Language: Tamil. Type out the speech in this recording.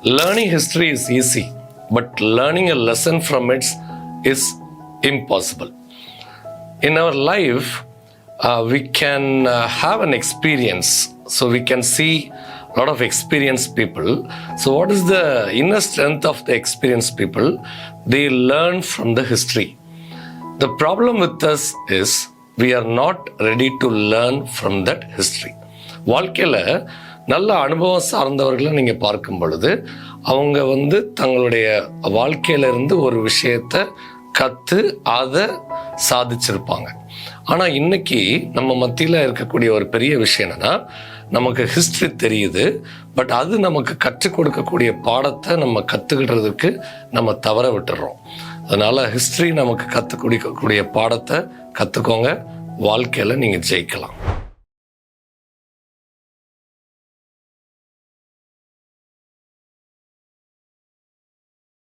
learning history is easy, but learning a lesson from it is impossible. In our life, we can have an experience, so we can see a lot of experienced people. So what is the inner strength of the experienced people? They learn from the history. The problem with us is we are not ready to learn from that history. வாழ்க்கையில் நல்ல அனுபவம் சார்ந்தவர்களை நீங்கள் பார்க்கும் பொழுது அவங்க தங்களுடைய வாழ்க்கையிலிருந்து ஒரு விஷயத்தை கற்று அதை சாதிச்சிருப்பாங்க. ஆனால் இன்னைக்கு நம்ம மத்தியில் இருக்கக்கூடிய ஒரு பெரிய விஷயம் என்னன்னா, நமக்கு ஹிஸ்ட்ரி தெரியுது, பட் அது நமக்கு கற்றுக் கொடுக்கக்கூடிய பாடத்தை நம்ம கற்றுக்கிடுறதுக்கு நம்ம தவற விட்டுடுறோம். அதனால் ஹிஸ்ட்ரி நமக்கு கற்றுக் கொடுக்கக்கூடிய பாடத்தை கற்றுக்கோங்க, வாழ்க்கையில் நீங்கள் ஜெயிக்கலாம்.